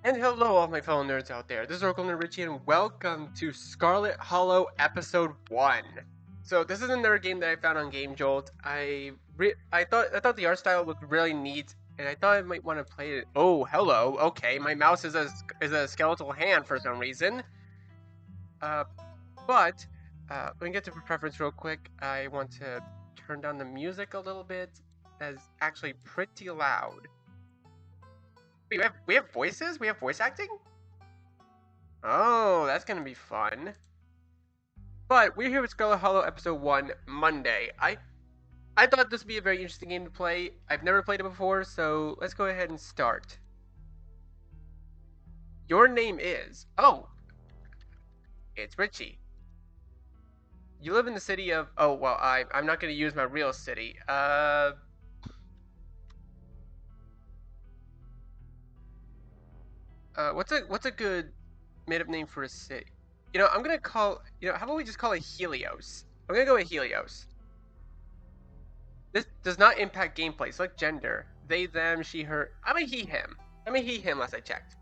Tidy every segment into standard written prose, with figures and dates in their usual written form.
And hello, all my fellow nerds out there. This is Oracle Nerd Richie, and welcome to Scarlet Hollow Episode 1. So this is another game that I found on Game Jolt. I thought the art style looked really neat, and I thought I might want to play it. Oh, hello. Okay, my mouse is a skeletal hand for some reason. Uh, but let me get to preference real quick. I want to turn down the music a little bit. That's actually pretty loud. Wait, we have voices? We have voice acting? Oh, that's gonna be fun. But we're here with Scarlet Hollow Episode 1 Monday. I thought this would be a very interesting game to play. I've never played it before, so let's go ahead and start. Your name is... Oh, it's Richie. You live in the city of... Oh, well, I'm not gonna use my real city. What's a good made-up name for a city? I'm gonna call... how about we just call it Helios? I'm gonna go with Helios. This does not impact gameplay. Select gender. They, them, she, her. I'm a he, him. I'm a he, him, last I checked.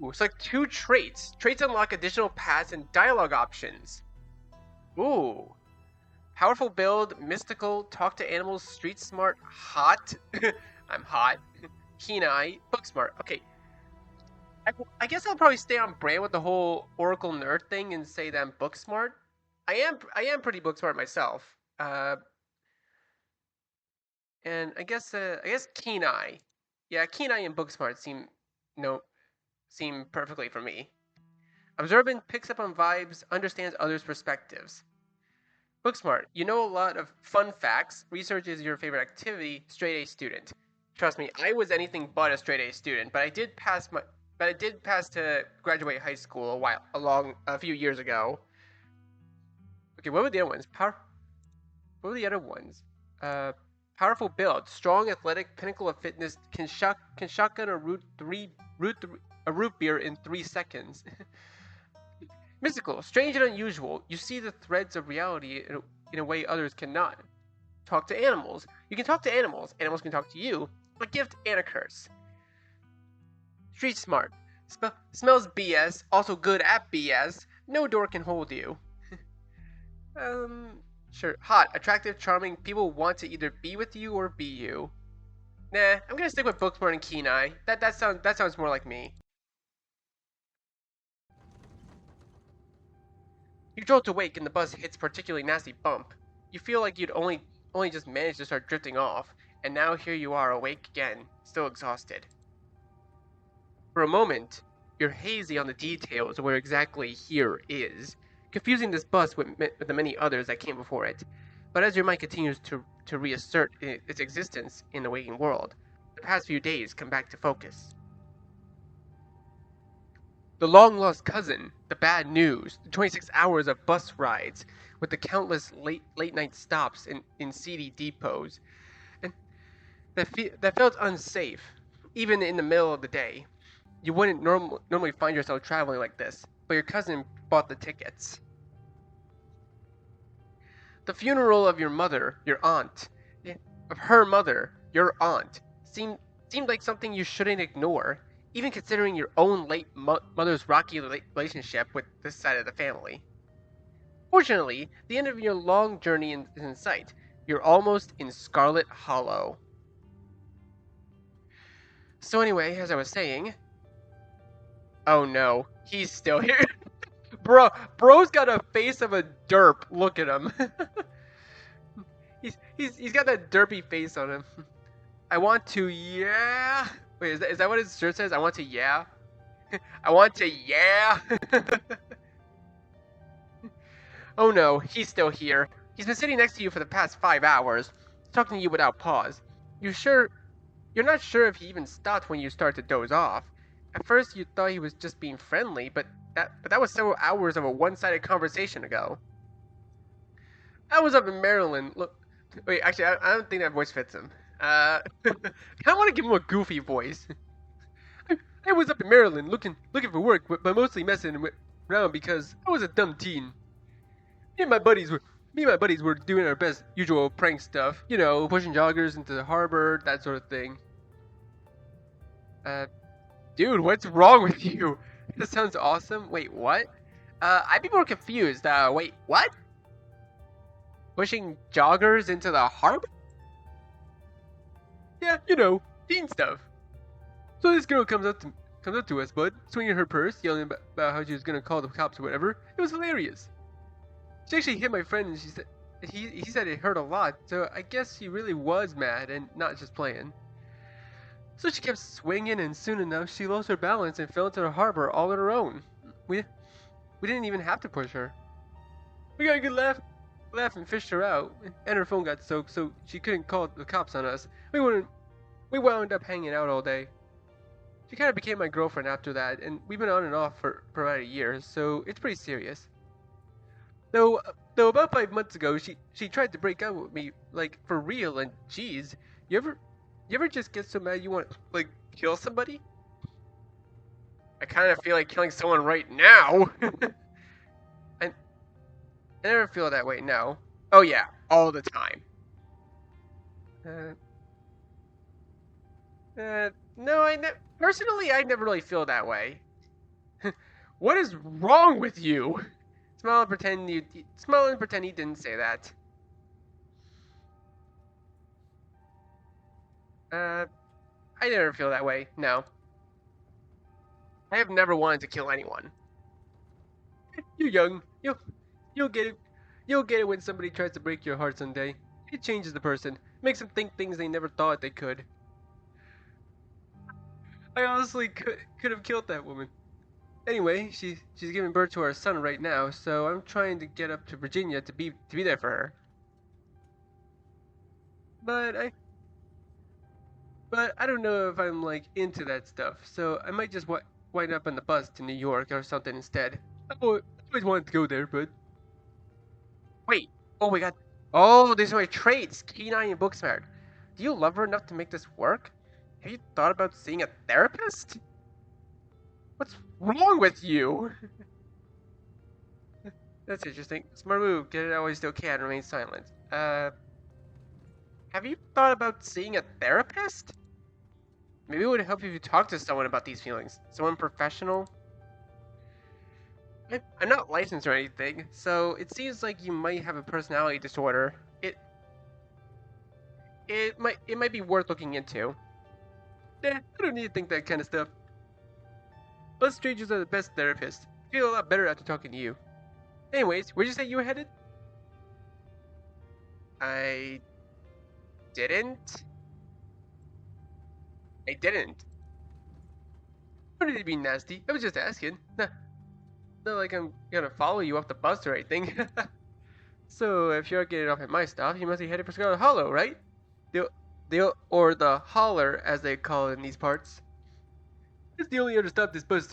Ooh, select 2 traits. Traits unlock additional paths and dialogue options. Ooh. Powerful build, mystical, talk to animals, street smart, hot. I'm hot. Keen eye, book smart. Okay. I guess I'll probably stay on brand with the whole Oracle nerd thing and say that I'm book smart. I am pretty book smart myself. And I guess keen eye. Yeah, keen eye and book smart seem perfectly for me. Observant, picks up on vibes, understands others' perspectives. Book smart, you know a lot of fun facts. Research is your favorite activity. Straight A student. Trust me, I was anything but a straight A student, but I did pass to graduate high school a few years ago. Okay, what were the other ones? What were the other ones? Powerful build, strong, athletic, pinnacle of fitness. Can shotgun a root beer in 3 seconds. Mystical, strange and unusual. You see the threads of reality in a way others cannot. Talk to animals. You can talk to animals. Animals can talk to you. A gift and a curse. Street smart. Smells BS. Also good at BS. No door can hold you. Sure. Hot, attractive, charming. People want to either be with you or be you. Nah, I'm gonna stick with Booksmart and Keen Eye. That sounds more like me. You jolt awake and the bus hits a particularly nasty bump. You feel like you'd only just managed to start drifting off, and now here you are awake again, still exhausted. For a moment, you're hazy on the details of where exactly here is, confusing this bus with the many others that came before it. But as your mind continues to reassert its existence in the waking world, the past few days come back to focus. The long-lost cousin, the bad news, the 26 hours of bus rides, with the countless late-night stops in seedy depots, and that felt unsafe, even in the middle of the day. You wouldn't normally find yourself traveling like this, but your cousin bought the tickets. The funeral of your mother, your aunt, of her mother, your aunt, seemed like something you shouldn't ignore, even considering your own late mother's rocky relationship with this side of the family. Fortunately, the end of your long journey is in sight. You're almost in Scarlet Hollow. So anyway, as I was saying... Oh no, he's still here. Bro's got a face of a derp. Look at him. he's got that derpy face on him. I want to, yeah. Wait, is that what his shirt says? I want to, yeah. I want to, yeah. Oh no, he's still here. He's been sitting next to you for the past 5 hours, talking to you without pause. You're not sure if he even stopped when you start to doze off. At first, you thought he was just being friendly, but that was several hours of a one-sided conversation ago. I was up in Maryland. Look, wait, actually, I don't think that voice fits him. I want to give him a goofy voice. I was up in Maryland looking for work, but mostly messing around because I was a dumb teen. Me and my buddies were doing our best usual prank stuff, pushing joggers into the harbor, that sort of thing. Uh, dude, what's wrong with you? This sounds awesome. Wait, what? I'd be more confused. Wait, what? Pushing joggers into the harbor? Yeah, teen stuff. So this girl comes up to us, bud, swinging her purse, yelling about how she was gonna call the cops or whatever. It was hilarious. She actually hit my friend, and she said he said it hurt a lot. So I guess she really was mad and not just playing. So she kept swinging, and soon enough, she lost her balance and fell into the harbor all on her own. We we didn't even have to push her. We got a good laugh and fished her out, and her phone got soaked, so she couldn't call the cops on us. We wound up hanging out all day. She kind of became my girlfriend after that, and we've been on and off for about a year, so it's pretty serious. Though about 5 months ago, she tried to break up with me, like for real. And geez, you ever you ever just get so mad you want to like kill somebody? I kind of feel like killing someone right now. I, I never feel that way now. Oh yeah, all the time. Uh, no, personally I never really feel that way. What is wrong with you? Smile and pretend you didn't say that. Uh, I never feel that way. No, I have never wanted to kill anyone. You're young. You'll get it. You'll get it when somebody tries to break your heart someday. It changes the person, makes them think things they never thought they could. I honestly could have killed that woman. Anyway, she's giving birth to our son right now, so I'm trying to get up to Virginia to be there for her. But I don't know if I'm like into that stuff, so I might just wind up on the bus to New York or something instead. I always wanted to go there, but wait. Oh my god. Oh, these are my traits. Keen-eye and book-smart. Do you love her enough to make this work? Have you thought about seeing a therapist? What's wrong with you? That's interesting. Smart move. Get it out while you still can. Remain silent. Have you thought about seeing a therapist? Maybe it would help if you talk to someone about these feelings. Someone professional. I'm not licensed or anything, so it seems like you might have a personality disorder. It might be worth looking into. I don't need to think that kind of stuff. Us strangers are the best therapists. I feel a lot better after talking to you. Anyways, where'd you say you were headed? I didn't. I didn't. I didn't be nasty. I was just asking. Not like I'm gonna follow you off the bus or anything. So if you're getting off at my stop, you must be headed for Scarlet Hollow, right? Or the holler, as they call it in these parts. It's the only other stop this bus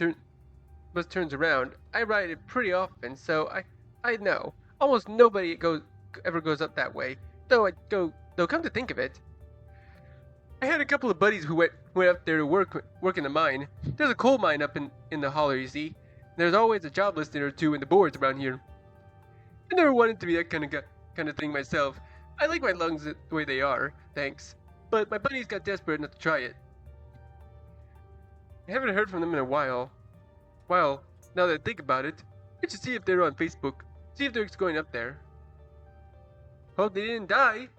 turns around. I ride it pretty often, so I know. Almost nobody ever goes up that way. Though come to think of it, I had a couple of buddies who went up there to work in the mine. There's a coal mine up in the holler, you see. There's always a job listing or two in the boards around here. I never wanted to be that kind of thing myself. I like my lungs the way they are, thanks. But my buddies got desperate enough to try it. I haven't heard from them in a while. Well, now that I think about it, I should see if they're on Facebook. See if they're going up there. Hope they didn't die.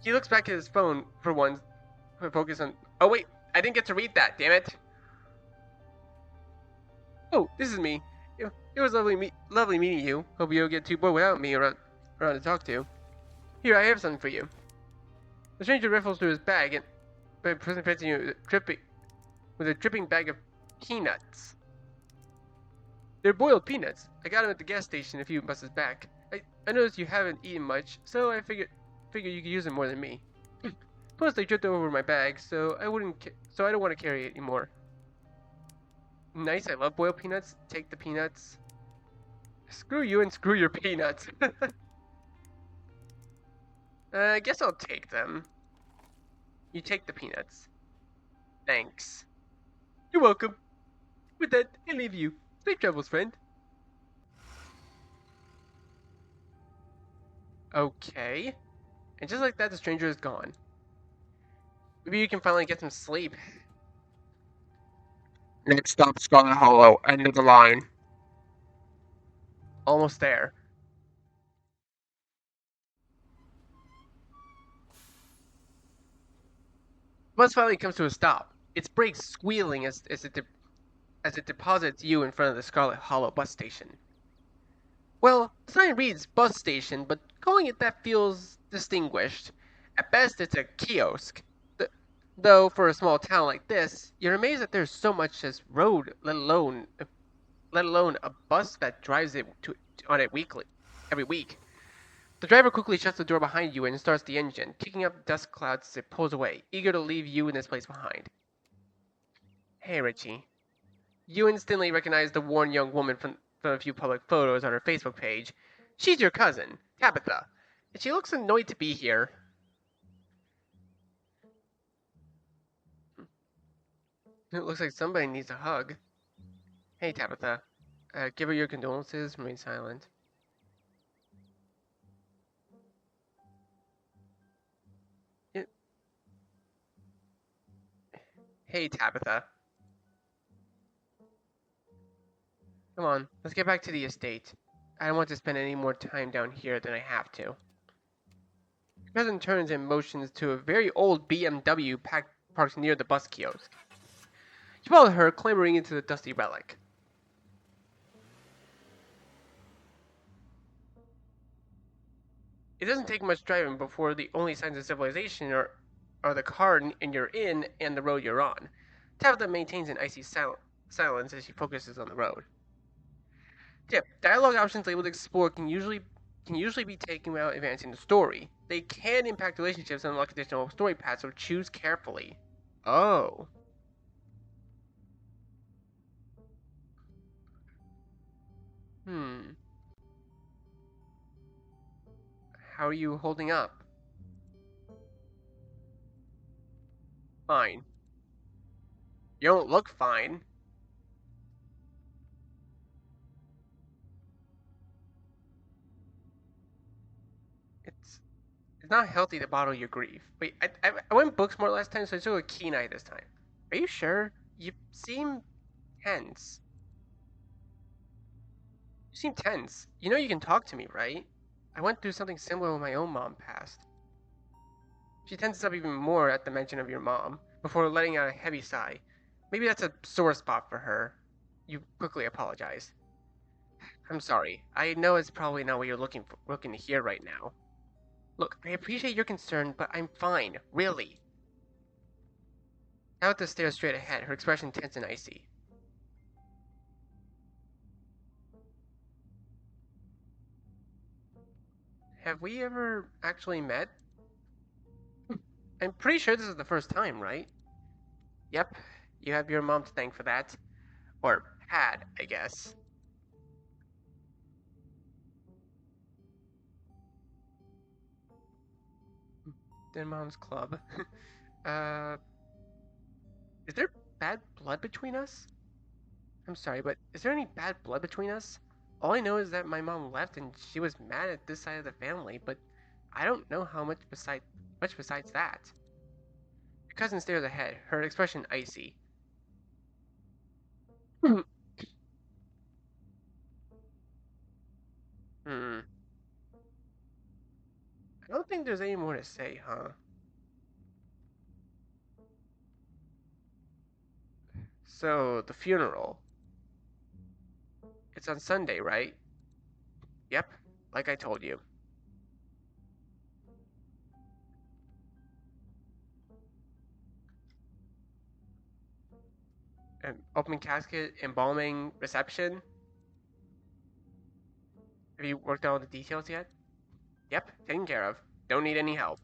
He looks back at his phone for once, focus on. Oh wait, I didn't get to read that. Damn it. Oh, this is me. It was lovely meeting you. Hope you don't get too bored without me around to talk to. Here, I have something for you. The stranger riffles through his bag and presents you with a dripping bag of peanuts. They're boiled peanuts. I got them at the gas station a few buses back. I noticed you haven't eaten much, so I figured you could use them more than me. Plus, they dripped over my bag, so I don't want to carry it anymore. Nice, I love boiled peanuts. Take the peanuts. Screw you and screw your peanuts. I guess I'll take them. You take the peanuts. Thanks. You're welcome. With that, I leave you. Safe travels, friend. Okay. And just like that, the stranger is gone. Maybe you can finally get some sleep. Next stop, Scarlet Hollow. End of the line. Almost there. The bus finally comes to a stop. Its brakes squealing as it deposits you in front of the Scarlet Hollow bus station. Well, the sign reads bus station, but calling it that feels distinguished. At best, it's a kiosk. Though for a small town like this, you're amazed that there's so much as road, let alone a bus that drives on it weekly, every week. The driver quickly shuts the door behind you and starts the engine, kicking up dust clouds as it pulls away, eager to leave you in this place behind. Hey, Richie. You instantly recognize the worn young woman from a few public photos on her Facebook page. She's your cousin, Tabitha, and she looks annoyed to be here. It looks like somebody needs a hug. Hey, Tabitha. Give her your condolences, remain silent. Y- Hey, Tabitha. Come on, let's get back to the estate. I don't want to spend any more time down here than I have to. Your cousin turns and motions to a very old BMW parked near the bus kiosk. You follow her, clambering into the dusty relic. It doesn't take much driving before the only signs of civilization are the car you're in and the road you're on. Tabitha maintains an icy silence as she focuses on the road. Tip: dialogue options labeled "Explore" can usually be taken without advancing the story. They can impact relationships and unlock additional story paths, so choose carefully. Oh. Hmm. How are you holding up? Fine. You don't look fine. It's it's not healthy to bottle your grief. Wait, I went Booksmart last time, so I took a keen eye this time. Are you sure? You seem tense. You seem tense. You know you can talk to me, right? I went through something similar when my own mom passed. She tenses up even more at the mention of your mom, before letting out a heavy sigh. Maybe that's a sore spot for her. You quickly apologize. I'm sorry. I know it's probably not what you're looking to hear right now. Look, I appreciate your concern, but I'm fine, really. Tabitha stares straight ahead, her expression tense and icy. Have we ever actually met? I'm pretty sure this is the first time, right? Yep, you have your mom to thank for that. Or had, I guess. Dead Mom's Club. uh, is there bad blood between us? I'm sorry, but is there any bad blood between us? All I know is that my mom left and she was mad at this side of the family, but I don't know how much besides that. Your cousin stares ahead, her expression icy. Hmm. I don't think there's any more to say, huh? So, the funeral. It's on Sunday, right? Yep, like I told you. Open casket, embalming, reception. Have you worked out all the details yet? Yep, taken care of. Don't need any help.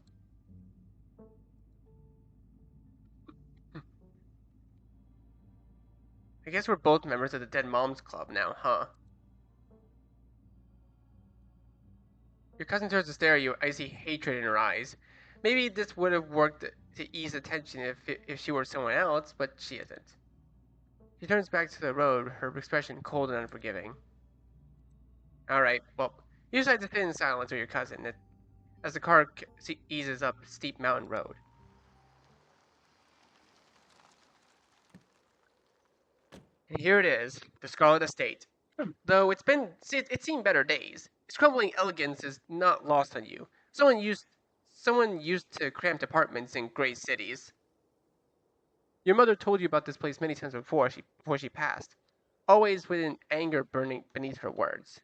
I guess we're both members of the Dead Moms Club now, huh? Your cousin turns to stare at you, icy hatred in her eyes. Maybe this would have worked to ease the tension if she were someone else, but she isn't. She turns back to the road, her expression cold and unforgiving. Alright, well, you decide to sit in silence with your cousin as the car eases up a steep mountain road. And here it is, the Scarlet Estate. Though it's seen better days. Its crumbling elegance is not lost on you. Someone used to cramped apartments in great cities. Your mother told you about this place many times before she passed, always with an anger burning beneath her words.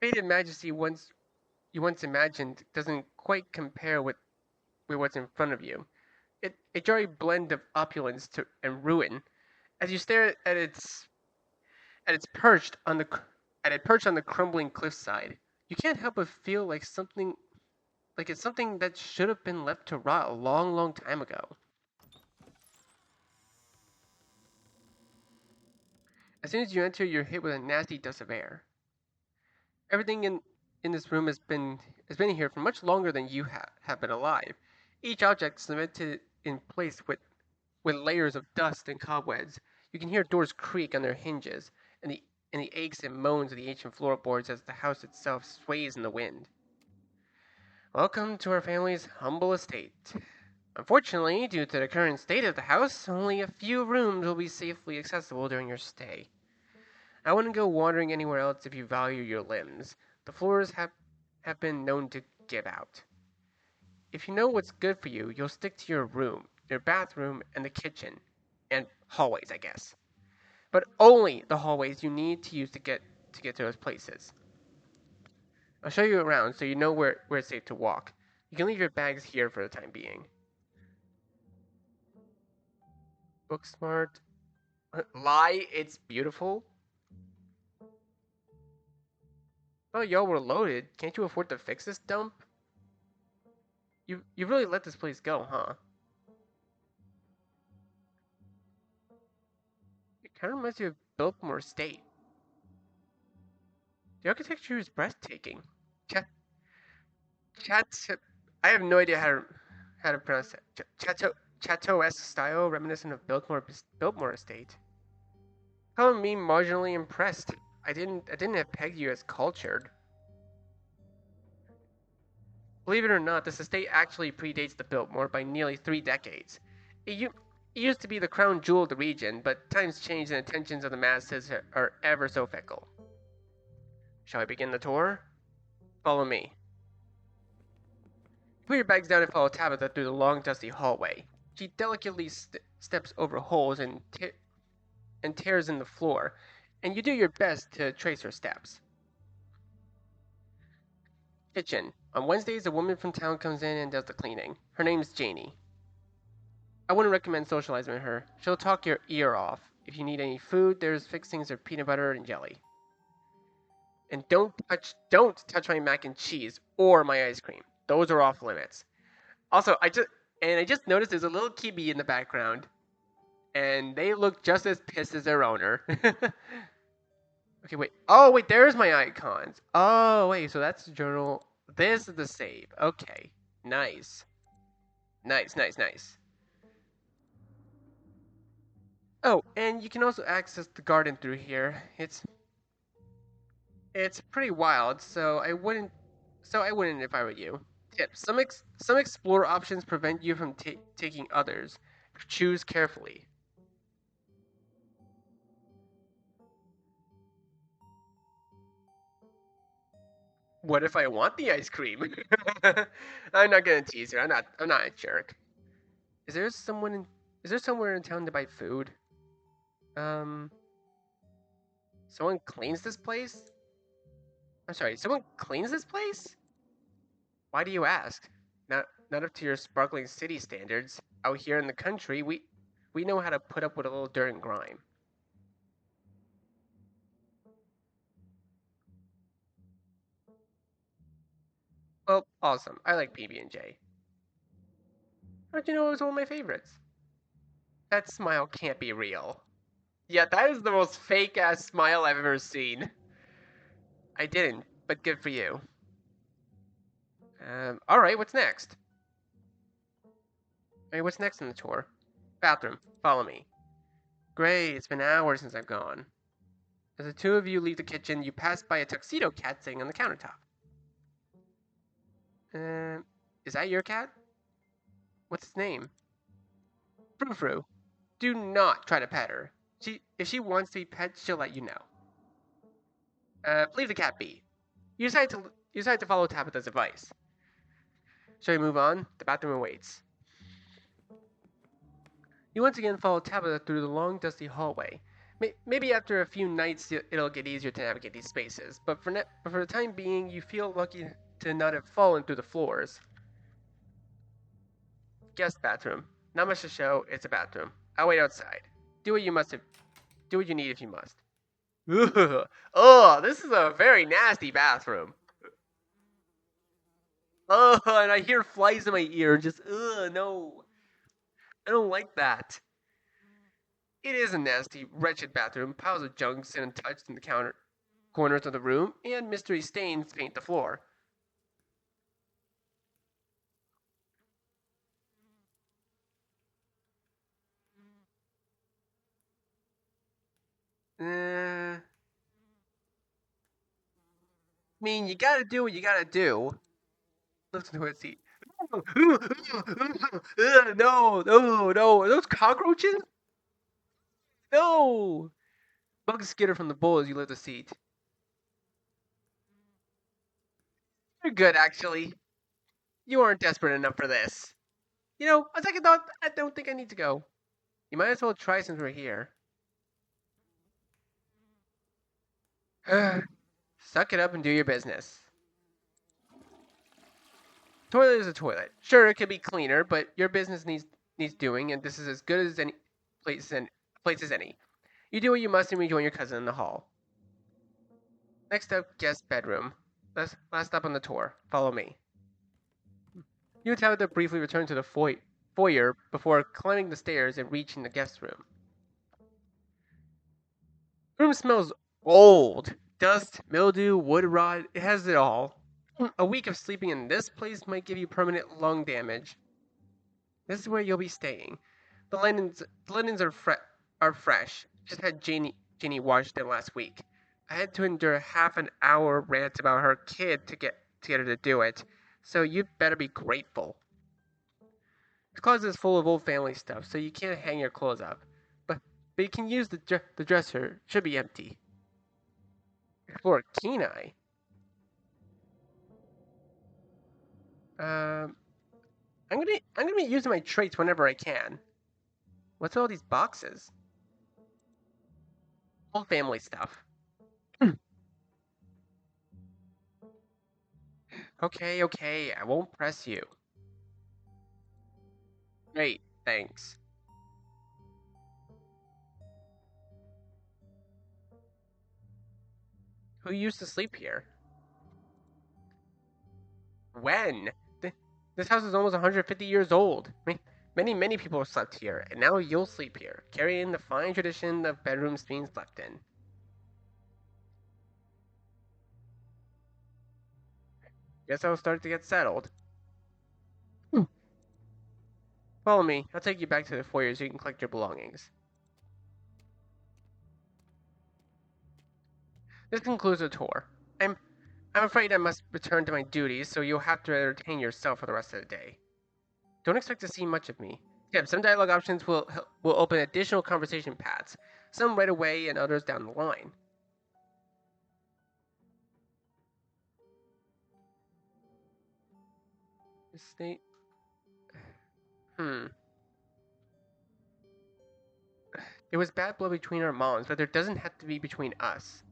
Faded majesty once imagined doesn't quite compare with what's in front of you. A jarring blend of and ruin as you stare at its perched on the at it perched on the crumbling cliffside. You can't help but feel like it's something that should have been left to rot a long, long time ago. As soon as you enter, you're hit with a nasty dust of air. Everything in this room has been here for much longer than you have been alive. Each object cemented in place with layers of dust and cobwebs. You can hear doors creak on their hinges, and the aches and moans of the ancient floorboards as the house itself sways in the wind. Welcome to our family's humble estate. Unfortunately, due to the current state of the house, only a few rooms will be safely accessible during your stay. I wouldn't go wandering anywhere else if you value your limbs. The floors have been known to give out. If you know what's good for you, you'll stick to your bathroom, and the kitchen. And hallways, I guess. But only the hallways you need to use to get to those places. I'll show you around so you know where it's safe to walk. You can leave your bags here for the time being. Booksmart. Lie, it's beautiful. Oh, y'all were loaded. Can't you afford to fix this dump? You really let this place go, huh? It kind of reminds you of Biltmore State. The architecture is breathtaking. Ch- Chat. I have no idea how to pronounce it. Chateau-esque style, reminiscent of Biltmore Estate. Calling me marginally impressed. I didn't have pegged you as cultured. Believe it or not, this estate actually predates the Biltmore by nearly 3 decades. It used to be the crown jewel of the region, but times change and attentions of the masses are ever so fickle. Shall I begin the tour? Follow me. Put your bags down and follow Tabitha through the long, dusty hallway. She delicately steps over holes and tears in the floor, and you do your best to trace her steps. Kitchen. On Wednesdays, a woman from town comes in and does the cleaning. Her name's Janie. I wouldn't recommend socializing with her. She'll talk your ear off. If you need any food, there's fixings of peanut butter and jelly. And don't touch my mac and cheese or my ice cream. Those are off limits. Also, I just noticed there's a little kibi in the background, and they look just as pissed as their owner. Okay, wait. Oh, wait, there's my icons. Oh, wait, so that's the journal. This is the save. Okay. Nice. Nice, nice, nice. Oh, and you can also access the garden through here. It's pretty wild, so I wouldn't if I were you. Tip: some explore options prevent you from taking others. Choose carefully. What if I want the ice cream? I'm not gonna tease her. I'm not a jerk. Is there someone in, is there somewhere in town to buy food? Um, someone cleans this place? I'm sorry, someone cleans this place? Why do you ask? Not up to your sparkling city standards. Out here in the country, we know how to put up with a little dirt and grime. Well, awesome. I like PB&J. How'd you know it was one of my favorites? That smile can't be real. Yeah, that is the most fake ass smile I've ever seen. I didn't, but good for you. All right, what's next? Hey, what's next in the tour? Bathroom. Follow me. Great, it's been hours since I've gone. As the two of you leave the kitchen, you pass by a tuxedo cat sitting on the countertop. Is that your cat? What's its name? Frou Frou. Do not try to pet her. If she wants to be pet, she'll let you know. Leave the cat be. You decide to follow Tabitha's advice. Shall we move on? The bathroom awaits. You once again follow Tabitha through the long, dusty hallway. Maybe after a few nights it'll get easier to navigate these spaces, but for the time being, you feel lucky to not have fallen through the floors. Guest bathroom. Not much to show. It's a bathroom. I'll wait outside. Do what you must. Do what you need if you must. Ugh. Oh, this is a very nasty bathroom. Oh, and I hear flies in my ear. Just, ugh, no. I don't like that. It is a nasty, wretched bathroom. Piles of junk sit untouched in the corners of the room, and mystery stains paint the floor. I mean, you gotta do what you gotta do. Lift into a seat. No, no, no. Are those cockroaches? No! Bugs skitter from the bowl as you lift the seat. You're good, actually. You aren't desperate enough for this. You know, on second thought, I don't think I need to go. You might as well try since we're here. Suck it up and do your business. Toilet is a toilet. Sure, it could be cleaner, but your business needs doing, and this is as good as any place as any. You do what you must and rejoin your cousin in the hall. Next up, guest bedroom. Last stop on the tour. Follow me. You and Tabitha briefly return to the foyer before climbing the stairs and reaching the guest room. The room smells old. Dust, mildew, wood rot, it has it all. A week of sleeping in this place might give you permanent lung damage. This is where you'll be staying. The linens are fresh. Just had Jeannie washed them last week. I had to endure half an hour rant about her kid to get her to do it. So you'd better be grateful. The closet is full of old family stuff, so you can't hang your clothes up. But you can use the dresser. Should be empty. For Kenai. Um, I'm gonna be using my traits whenever I can. What's all these boxes? Old family stuff. Okay, I won't press you. Great, thanks. Who used to sleep here? When? This house is almost 150 years old. I mean, many people have slept here, and now you'll sleep here, carrying the fine tradition of bedrooms being slept in. Guess I'll start to get settled. Follow me. I'll take you back to the foyer so you can collect your belongings. This concludes the tour. I'm afraid I must return to my duties, so you'll have to entertain yourself for the rest of the day. Don't expect to see much of me. Yeah, some dialogue options will open additional conversation paths, some right away and others down the line. State. Hmm. There was bad blood between our moms, but there doesn't have to be between us.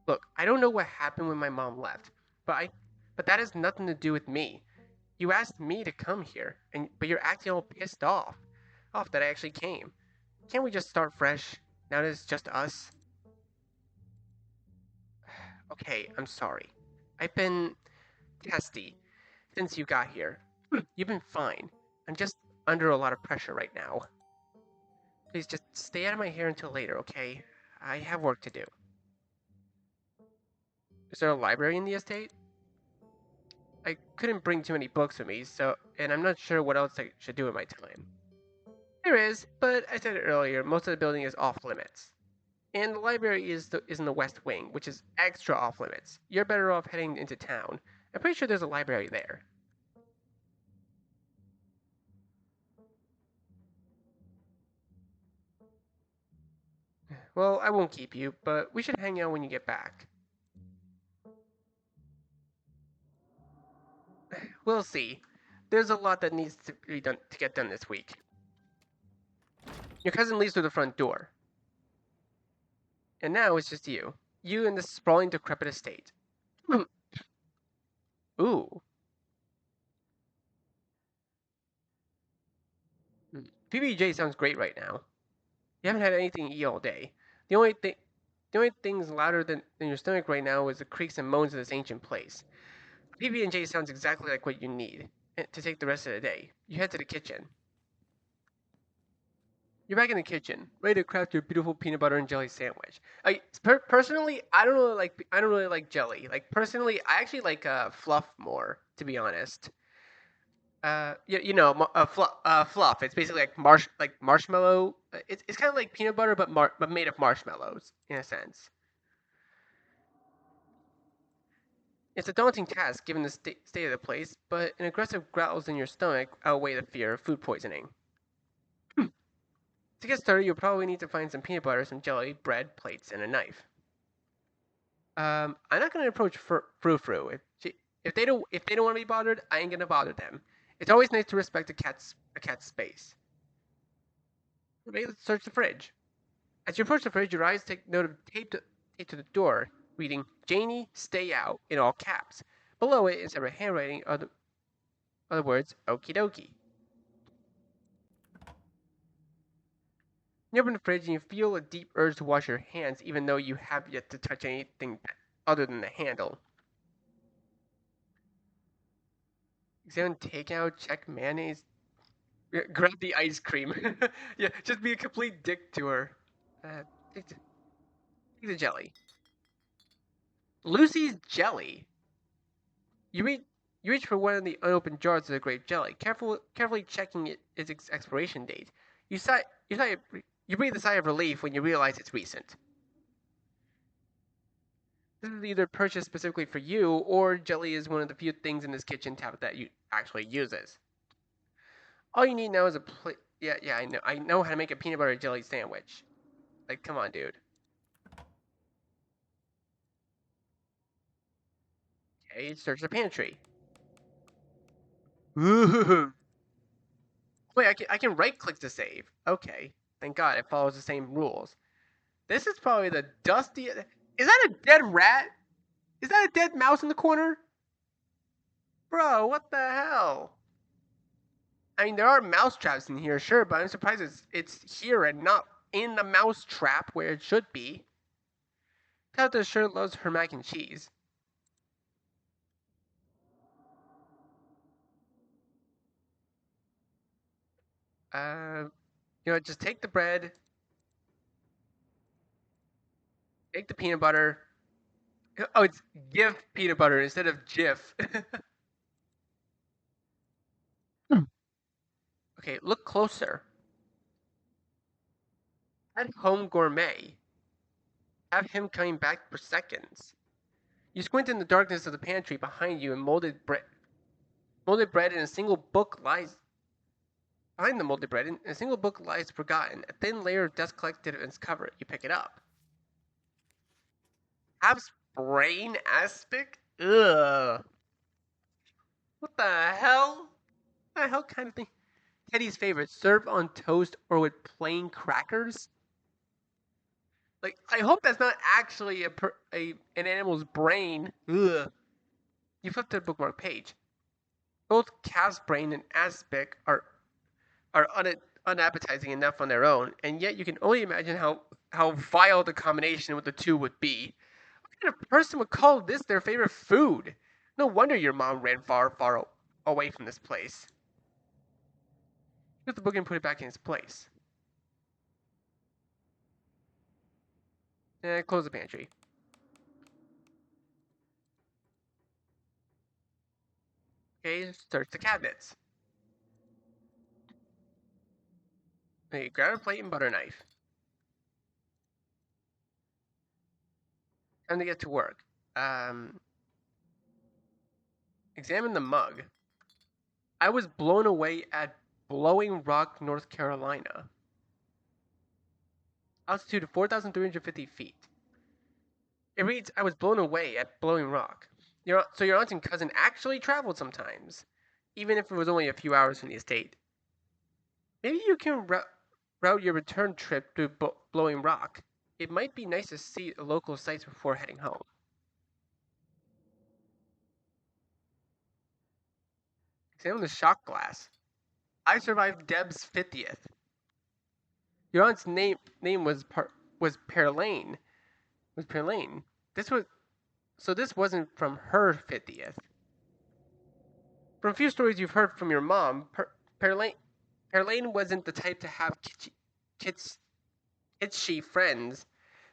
Look, I don't know what happened when my mom left, but that has nothing to do with me. You asked me to come here, but you're acting all pissed off that I actually came. Can't we just start fresh now that it's just us? Okay, I'm sorry. I've been testy since you got here. You've been fine. I'm just under a lot of pressure right now. Please just stay out of my hair until later, okay? I have work to do. Is there a library in the estate? I couldn't bring too many books with me, and I'm not sure what else I should do with my time. There is, but I said it earlier, most of the building is off limits. And the library is in the west wing, which is extra off limits. You're better off heading into town. I'm pretty sure there's a library there. Well, I won't keep you, but we should hang out when you get back. We'll see. There's a lot that needs to be done to get done this week. Your cousin leaves through the front door, and now it's just you. You and this sprawling, decrepit estate. Ooh. PBJ sounds great right now. You haven't had anything to eat all day. The only thing, the only things louder than your stomach right now is the creaks and moans of this ancient place. PB&J sounds exactly like what you need to take the rest of the day. You head to the kitchen. You're back in the kitchen, ready to craft your beautiful peanut butter and jelly sandwich. Personally, I don't really like jelly. Like personally, I actually like fluff more, to be honest. Fluff. It's basically like marshmallow. It's kind of like peanut butter, but made of marshmallows in a sense. It's a daunting task given the state of the place, but an aggressive growls in your stomach outweigh the fear of food poisoning. To get started, you'll probably need to find some peanut butter, some jelly, bread, plates, and a knife. I'm not gonna approach Frou Frou. If they don't want to be bothered, I ain't gonna bother them. It's always nice to respect a cat's space. Okay, let's search the fridge. As you approach the fridge, your eyes take note of taped to the door, reading "Janie, stay out" in all caps. Below it, in separate handwriting, are the other words "Okie dokie." You open the fridge and you feel a deep urge to wash your hands, even though you have yet to touch anything other than the handle. Examine takeout, check mayonnaise, grab the ice cream. Yeah, just be a complete dick to her. Uh, take the jelly. Lucy's jelly. You reach you reach for one of the unopened jars of the grape jelly, carefully checking its expiration date. You sigh, you sigh, you breathe a sigh of relief when you realize it's recent. This is either purchased specifically for you, or jelly is one of the few things in this kitchen tab that you actually uses. All you need now is a plate. Yeah, I know. I know how to make a peanut butter jelly sandwich. Like, come on, dude. Okay, search the pantry. Ooh. Wait, I can right click to save. Okay, thank God it follows the same rules. This is probably the dustiest. Is that a dead rat? Is that a dead mouse in the corner? Bro, what the hell? I mean, there are mouse traps in here, sure, but I'm surprised it's here and not in the mouse trap where it should be. Tata sure loves her mac and cheese. Uh, just take the bread, take the peanut butter. Oh, it's GIF peanut butter instead of Jif. Okay, look closer. At home gourmet. Have him coming back for seconds. You squint in the darkness of the pantry behind you, and molded bread in a single book lies behind the molded bread. In a single book lies forgotten. A thin layer of dust collected in its cover. You pick it up. Ab's brain aspic. Ugh. What the hell? What the hell kind of thing? Teddy's favorite: served on toast or with plain crackers. Like, I hope that's not actually an animal's brain. Ugh. You flip to the bookmark page. Both calf's brain and aspic are unappetizing enough on their own, and yet you can only imagine how vile the combination with the two would be. What kind of person would call this their favorite food? No wonder your mom ran far away from this place. Put the book and put it back in its place. And close the pantry. Okay, search the cabinets. Okay, grab a plate and butter knife. Time to get to work. Examine the mug. I was blown away at Blowing Rock, North Carolina. altitude of 4,350 feet. It reads, I was blown away at Blowing Rock. So your aunt and cousin actually traveled sometimes, even if it was only a few hours from the estate. Maybe you can route your return trip to Blowing Rock. It might be nice to see local sites before heading home. Examine the shot glass. I survived Deb's 50th. Your aunt's name was Perlane. Was Perlane. This wasn't from her 50th. From a few stories you've heard from your mom, Perlane wasn't the type to have kitschy friends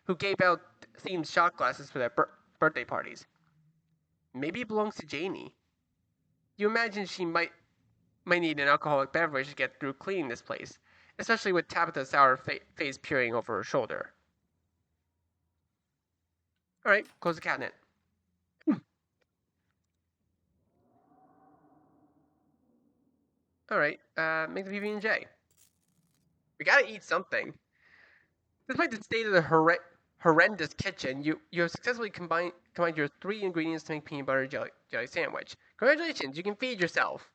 who gave out themed shot glasses for their birthday parties. Maybe it belongs to Janie. You imagine she might need an alcoholic beverage to get through cleaning this place, especially with Tabitha's sour face peering over her shoulder. All right, close the cabinet. All right, make the PB&J. We gotta eat something. Despite the state of the horrendous kitchen, you have successfully combined your three ingredients to make peanut butter jelly sandwich. Congratulations, you can feed yourself.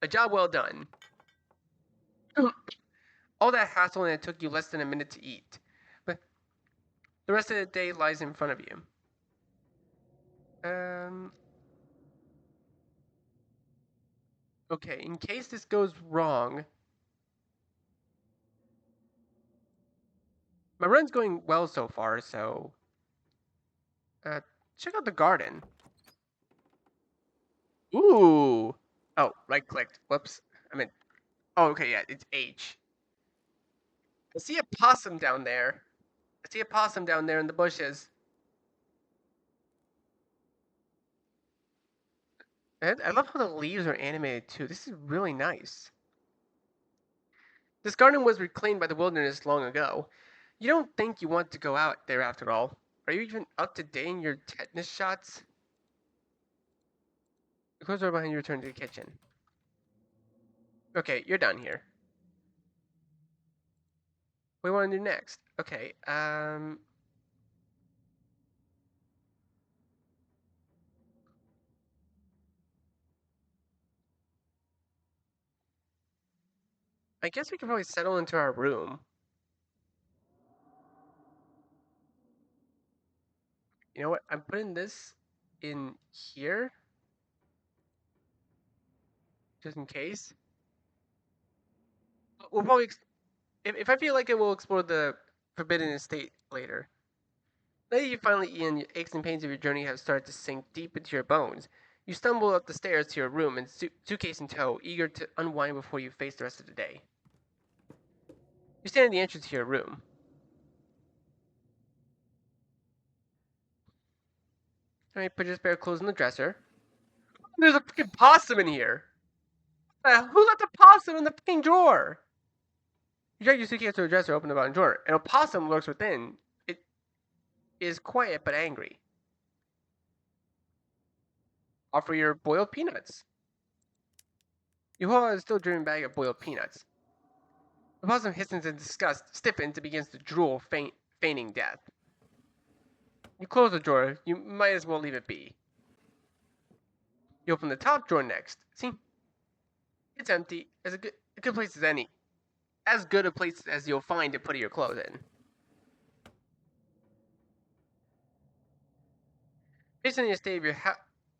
A job well done. All that hassle and it took you less than a minute to eat. But the rest of the day lies in front of you. Okay, in case this goes wrong, my run's going well so far, so check out the garden. Ooh. Oh, right clicked. Whoops. Oh, okay, yeah, it's H. I see a possum down there. I see a possum down there in the bushes. And I love how the leaves are animated too. This is really nice. This garden was reclaimed by the wilderness long ago. You don't think you want to go out there after all. Are you even up to date in your tetanus shots? Close the door behind you, return to the kitchen. Okay, you're done here. What do you want to do next? Okay, I guess we could probably settle into our room. You know what? I'm putting this in here just in case. We'll probably, if I feel like it, we'll explore the Forbidden Estate later. Now that you've finally eaten, the aches and pains of your journey have started to sink deep into your bones. You stumble up the stairs to your room, and suitcase in tow, eager to unwind before you face the rest of the day. You stand at the entrance to your room. Alright, put your spare clothes in the dresser. There's a freaking possum in here! Who let the possum in the freaking drawer? You drag your suitcase to the dresser, open the bottom drawer, and a possum lurks within. It is quiet but angry. Offer your boiled peanuts. You hold out a still dripping bag of boiled peanuts. The possum hisses in disgust, stiffens, and begins to drool, feigning death. You close the drawer. You might as well leave it be. You open the top drawer next. See? It's empty. It's a good place as any. As good a place as you'll find to put your clothes in. Based on the state of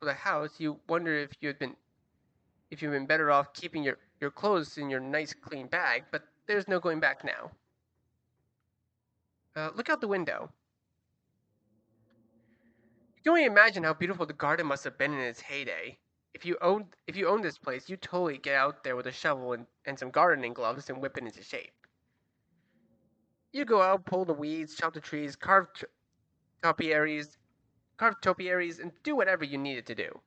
the house, you wonder if you've been better off keeping your clothes in your nice clean bag, but there's no going back now. Look out the window. You can only imagine how beautiful the garden must have been in its heyday. If you owned this place, you'd totally get out there with a shovel and some gardening gloves and whip it into shape. You go out, pull the weeds, chop the trees, topiaries, carve topiaries, and do whatever you needed to do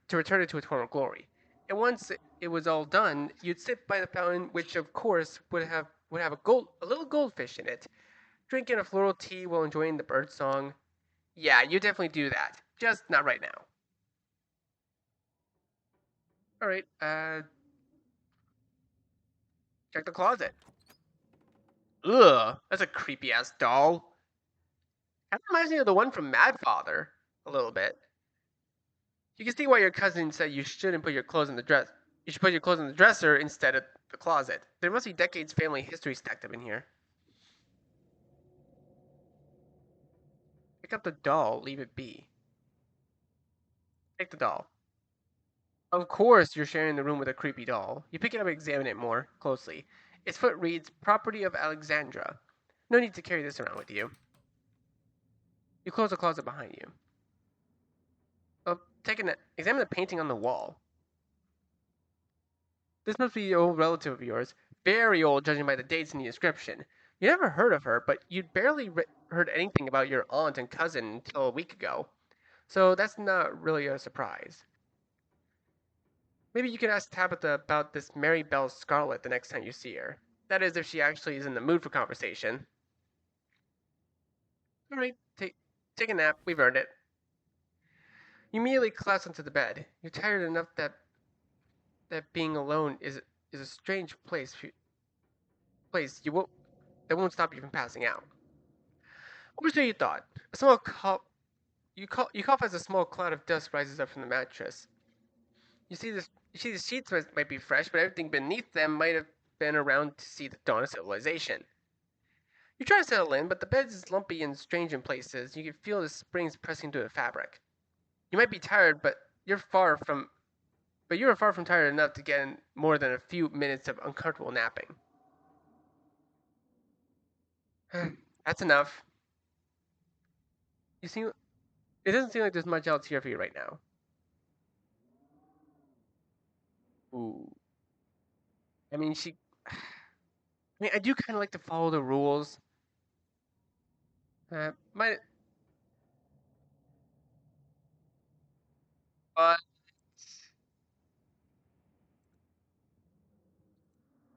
to return it to its former glory. And once it was all done, you'd sit by the fountain, which of course would have a little goldfish in it, drinking a floral tea while enjoying the bird song. Yeah, you definitely do that. Just not right now. All right. Check the closet. Ugh, that's a creepy ass doll. That reminds me of the one from Mad Father a little bit. You can see why your cousin said you shouldn't put your clothes in the dress. You should put your clothes in the dresser instead of the closet. There must be decades family history stacked up in here. Pick up the doll, leave it be. Take the doll. Of course, you're sharing the room with a creepy doll. You pick it up and examine it more closely. Its foot reads, Property of Alexandra. No need to carry this around with you. You close the closet behind you. Examine the painting on the wall. This must be an old relative of yours. Very old, judging by the dates in the inscription. You never heard of her, but you'd barely heard anything about your aunt and cousin until a week ago. So that's not really a surprise. Maybe you could ask Tabitha about this Mary Belle Scarlet the next time you see her. That is, if she actually is in the mood for conversation. Alright, take a nap. We've earned it. You immediately collapse onto the bed. You're tired enough that being alone is a strange place that won't stop you from passing out. Or so you thought. A small you cough as a small cloud of dust rises up from the mattress. You see the sheets might be fresh, but everything beneath them might have been around to see the dawn of civilization. You try to settle in, but the bed is lumpy and strange in places. You can feel the springs pressing into the fabric. You might be tired, but you are far from tired enough to get in more than a few minutes of uncomfortable napping. That's enough. It doesn't seem like there's much else here for you right now. Ooh. I mean, I do kind of like to follow the rules. Might.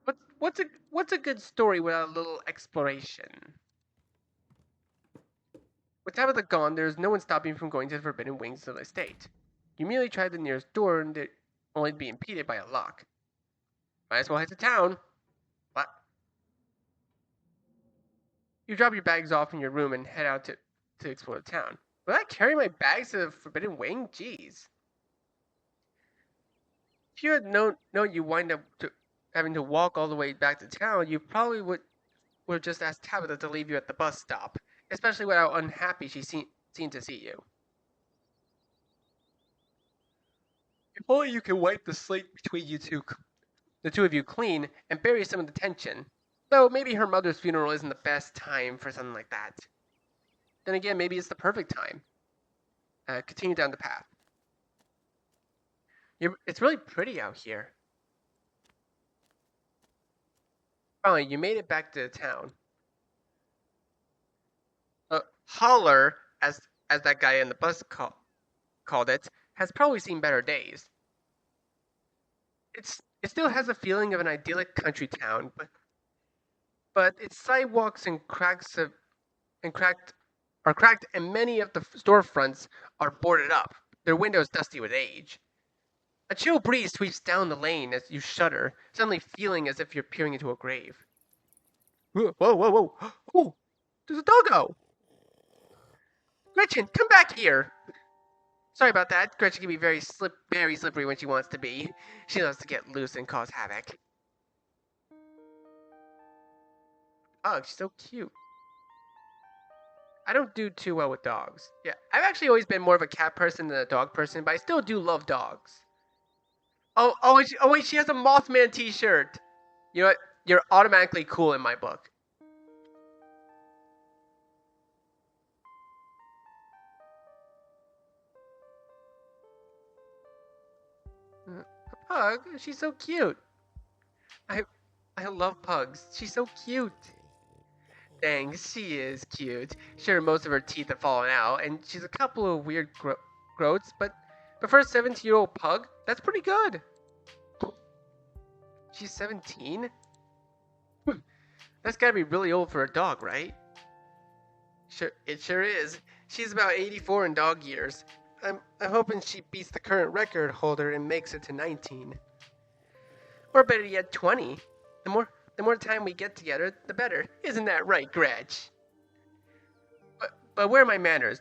But what's a good story without a little exploration? With Tabitha gone, there's no one stopping you from going to the Forbidden Wings of the estate. You immediately try the nearest door, and it only to be impeded by a lock. Might as well head to town. What? You drop your bags off in your room and head out to explore the town. Will I carry my bags to the Forbidden Wing? Jeez. If you had known you wind up having to walk all the way back to town, you probably would have just asked Tabitha to leave you at the bus stop, especially with how unhappy she seemed to see you. If only you can wipe the slate between the two of you clean, and bury some of the tension. Though maybe her mother's funeral isn't the best time for something like that. Then again, maybe it's the perfect time. Continue down the path. It's really pretty out here. Finally, you made it back to the town. Holler, as that guy in the bus called it, has probably seen better days. It still has a feeling of an idyllic country town, but its sidewalks and are cracked, and many of the storefronts are boarded up, their windows dusty with age. A chill breeze sweeps down the lane as you shudder, suddenly feeling as if you're peering into a grave. Whoa, whoa, whoa, whoa! Oh, there's a doggo! Gretchen, come back here! Sorry about that. Gretchen can be very slippery when she wants to be. She loves to get loose and cause havoc. Oh, she's so cute. I don't do too well with dogs. Yeah, I've actually always been more of a cat person than a dog person, but I still do love dogs. Wait, she has a Mothman t-shirt. You know what? You're automatically cool in my book. A pug? She's so cute. I love pugs. She's so cute. Dang, she is cute. Sure, most of her teeth have fallen out, and she's a couple of weird growths, but for a 17-year-old pug, that's pretty good. She's 17? That's gotta be really old for a dog, right? Sure, it sure is. She's about 84 in dog years. I'm hoping she beats the current record holder and makes it to 19. Or better yet, 20. The the more time we get together, the better. Isn't that right, Gretch? But where are my manners?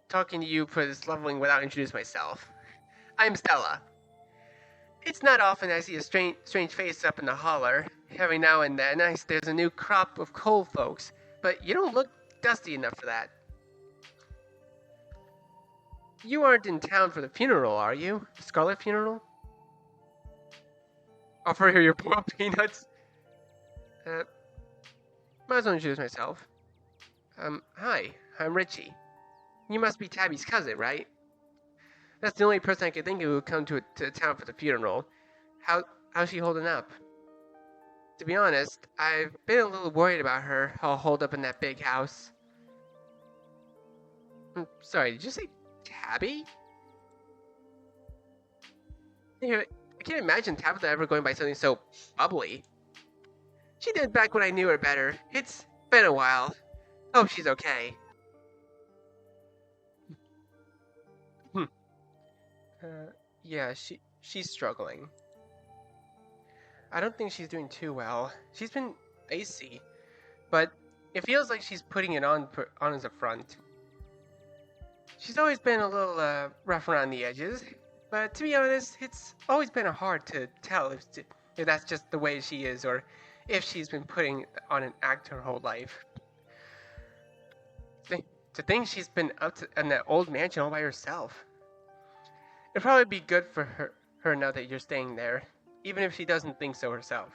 Talking to you for this leveling without introducing myself. I'm Stella. It's not often I see a strange face up in the holler. Every now and then, there's a new crop of coal folks, but you don't look dusty enough for that. You aren't in town for the funeral, are you? The Scarlet funeral? Offer her your boiled peanuts. Uh, Might as well introduce myself. Hi, I'm Richie. You must be Tabby's cousin, right? That's the only person I could think of who would come to town for the funeral. How's she holding up? To be honest, I've been a little worried about her, all holed up in that big house. Sorry, did you say Tabby? I can't imagine Tabitha ever going by something so bubbly. She did back when I knew her better. It's been a while. Hope she's okay. Hmm. Yeah, she's struggling. I don't think she's doing too well. She's been icy, but it feels like she's putting it on as a front. She's always been a little rough around the edges, but to be honest, it's always been hard to tell if that's just the way she is or if she's been putting on an act her whole life. To think she's been in that old mansion all by herself. It'd probably be good for her now that you're staying there, even if she doesn't think so herself.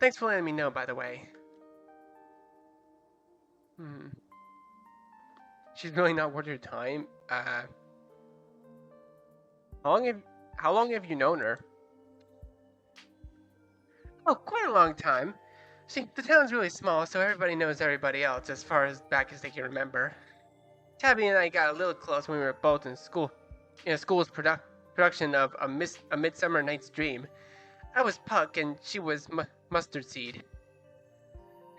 Thanks for letting me know, by the way. She's really not worth your time. How long have you known her? Oh, quite a long time. See, the town's really small, so everybody knows everybody else as far as back as they can remember. Tabby and I got a little close when we were both in school. In a school's production of a Midsummer Night's Dream. I was Puck and she was Mustard Seed.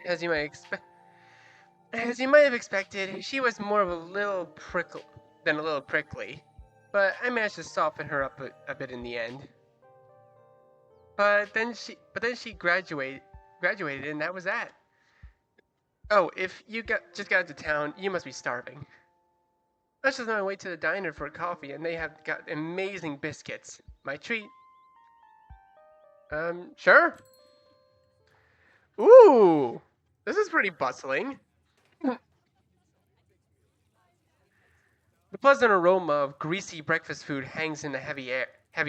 As you might have expected, she was more of a little prickly, but I managed to soften her up a bit in the end. But then she graduated, and that was that. Oh, if you just got into town, you must be starving. I was just on my way to the diner for coffee, and they have got amazing biscuits. My treat. Sure. Ooh, this is pretty bustling. The pleasant aroma of greasy breakfast food hangs in the heavy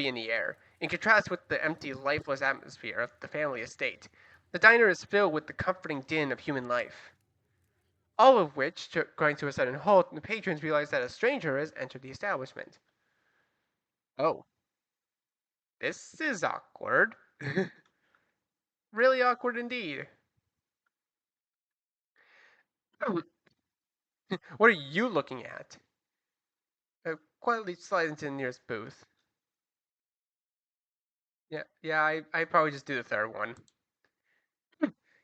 in the air, in contrast with the empty, lifeless atmosphere of the family estate. The diner is filled with the comforting din of human life. All of which, growing to a sudden halt, the patrons realize that a stranger has entered the establishment. Oh, this is awkward. Really awkward indeed. What are you looking at? Quietly slide into the nearest booth. Yeah, I probably just do the third one.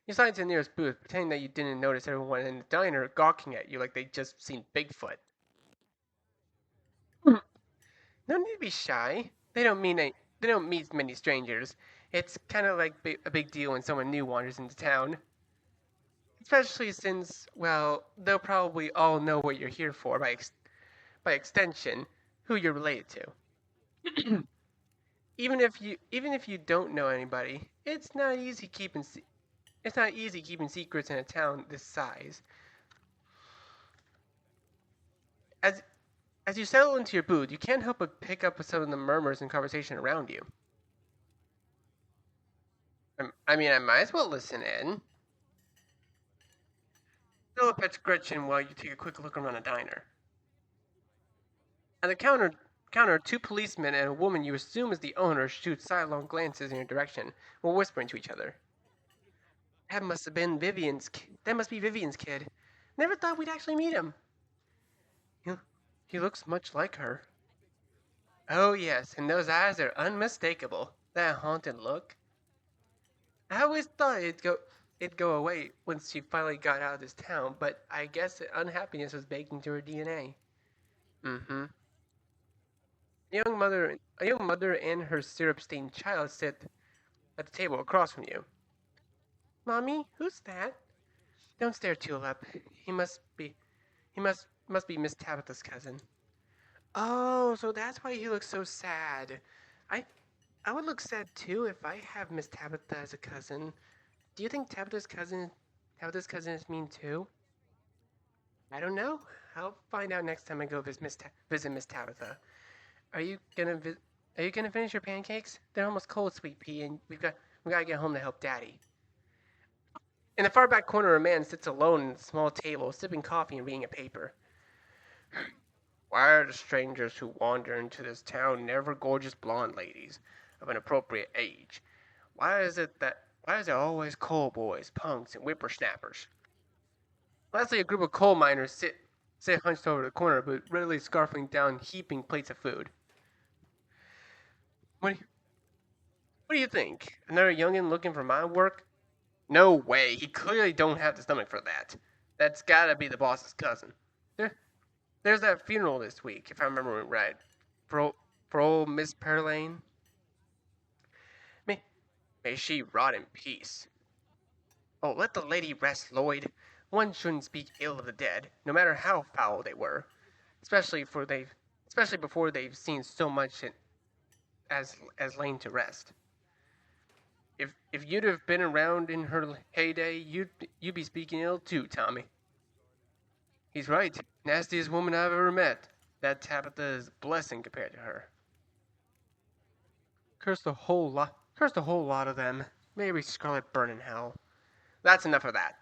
You slide into the nearest booth, pretending that you didn't notice everyone in the diner gawking at you like they'd just seen Bigfoot. No need to be shy. They don't meet many strangers. It's kind of like a big deal when someone new wanders into town. Especially since, well, they'll probably all know what you're here for by extension, who you're related to. Even if you don't know anybody, it's not easy keeping secrets in a town this size. As as you settle into your booth, you can't help but pick up some of the murmurs and conversation around you. I might as well listen in. Philip pets Gretchen while you take a quick look around the diner. At the counter, two policemen and a woman you assume is the owner shoot sidelong glances in your direction while whispering to each other. That must be Vivian's kid. Never thought we'd actually meet him. He, he looks much like her. Oh yes, and those eyes are unmistakable. That haunted look. I always thought it'd go away once she finally got out of this town, but I guess the unhappiness was baked into her DNA. Mm-hmm. A young mother and her syrup-stained child sit at the table across from you. Mommy, who's that? Don't stare, Tulip. He must be Miss Tabitha's cousin. Oh, so that's why he looks so sad. I I would look sad too if I have Miss Tabitha as a cousin. Do you think Tabitha's cousin is mean too? I don't know. I'll find out next time I go visit Miss Tabitha. Are you gonna Are you gonna finish your pancakes? They're almost cold, sweet pea, and we gotta get home to help Daddy. In the far back corner, a man sits alone at a small table, sipping coffee and reading a paper. Why are the strangers who wander into this town never gorgeous blonde ladies of an appropriate age? Why is it always coal boys, punks, and whippersnappers? Lastly, a group of coal miners sit hunched over the corner, but readily scarfing down heaping plates of food. What do you, what do you think? Another youngin' looking for my work? No way. He clearly don't have the stomach for that. That's gotta be the boss's cousin. There, there's that funeral this week, if I remember it right. For, for old Miss Perlane. May, may she rot in peace. Oh, let the lady rest, Lloyd. One shouldn't speak ill of the dead, no matter how foul they were, especially before they've seen so much as lain to rest. If you'd have been around in her heyday, you'd be speaking ill too, Tommy. He's right. Nastiest woman I've ever met. That Tabitha is a blessing compared to her. Curse the whole lot of them. Maybe Scarlet burn in hell. That's enough of that.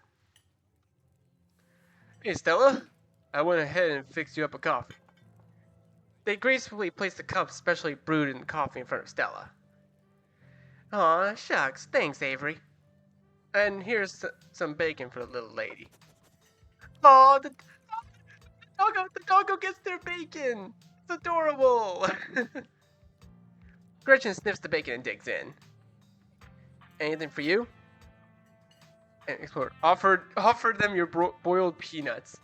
Hey, Stella. I went ahead and fixed you up a coffee. They gracefully placed the cup specially brewed in the coffee in front of Stella. Aw, shucks. Thanks, Avery. And here's some bacon for the little lady. Aw, the doggo gets their bacon. It's adorable. Gretchen sniffs the bacon and digs in. Anything for you? And Explorer offered them your boiled peanuts.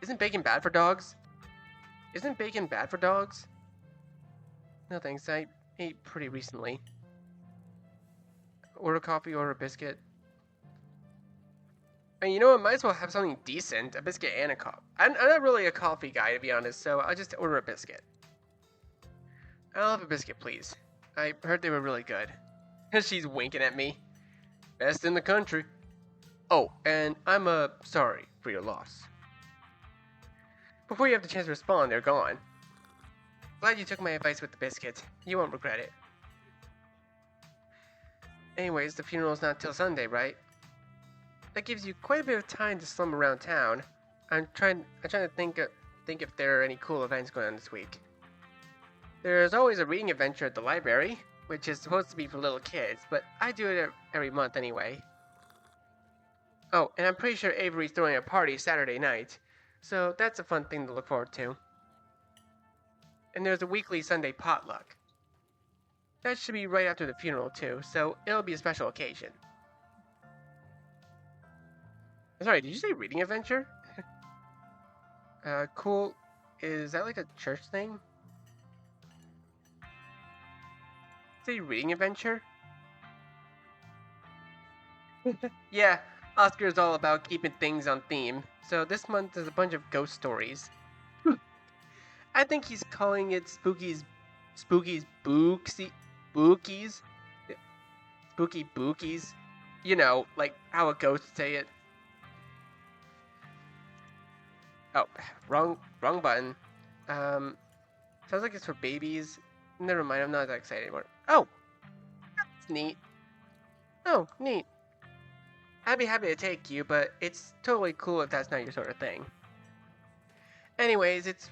Isn't bacon bad for dogs? Isn't bacon bad for dogs? No thanks, I ate pretty recently. Order coffee, order a biscuit. And you know what, might as well have something decent, a biscuit and a coffee. I'm not really a coffee guy, to be honest, so I'll just order a biscuit. I'll have a biscuit, please. I heard they were really good. She's winking at me. Best in the country. Oh, and I'm sorry for your loss. Before you have the chance to respond, they're gone. Glad you took my advice with the biscuit. You won't regret it. Anyways, the funeral's not till Sunday, right? That gives you quite a bit of time to slum around town. I'm trying to think if there are any cool events going on this week. There's always a reading adventure at the library, which is supposed to be for little kids, but I do it every month anyway. Oh, and I'm pretty sure Avery's throwing a party Saturday night, so that's a fun thing to look forward to. And there's a weekly Sunday potluck. That should be right after the funeral too, so it'll be a special occasion. Sorry, did you say reading adventure? Cool. Is that like a church thing? Say reading adventure? Yeah, Oscar's all about keeping things on theme, so this month there's a bunch of ghost stories. I think he's calling it Spooky Bookies. You know, like how a ghost say it. Oh, wrong button. Sounds like it's for babies. Never mind, I'm not that excited anymore. Oh, that's neat. Oh, neat. I'd be happy to take you, but it's totally cool if that's not your sort of thing. Anyways, it's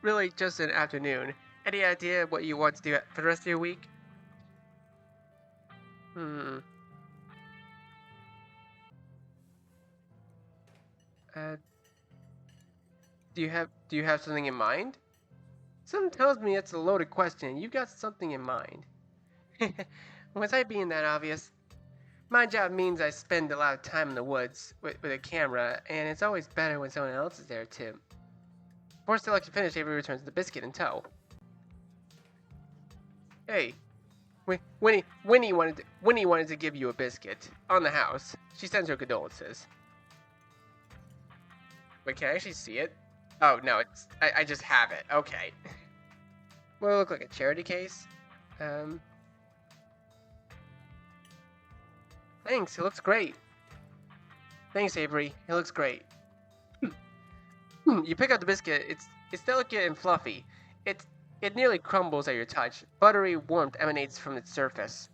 really just an afternoon. Any idea what you want to do for the rest of your week? Do you have something in mind? Something tells me it's a loaded question. You've got something in mind. Was I being that obvious? My job means I spend a lot of time in the woods with a camera, and it's always better when someone else is there too. Before Stella can finish, Avery returns the biscuit in tow. Hey, Winnie wanted to give you a biscuit on the house. She sends her condolences. Wait, can I actually see it? Oh no, I just have it. Okay. Well, it look like a charity case. Um. Thanks. It looks great. Thanks, Avery. It looks great. You pick up the biscuit. It's delicate and fluffy. It nearly crumbles at your touch. Buttery warmth emanates from its surface.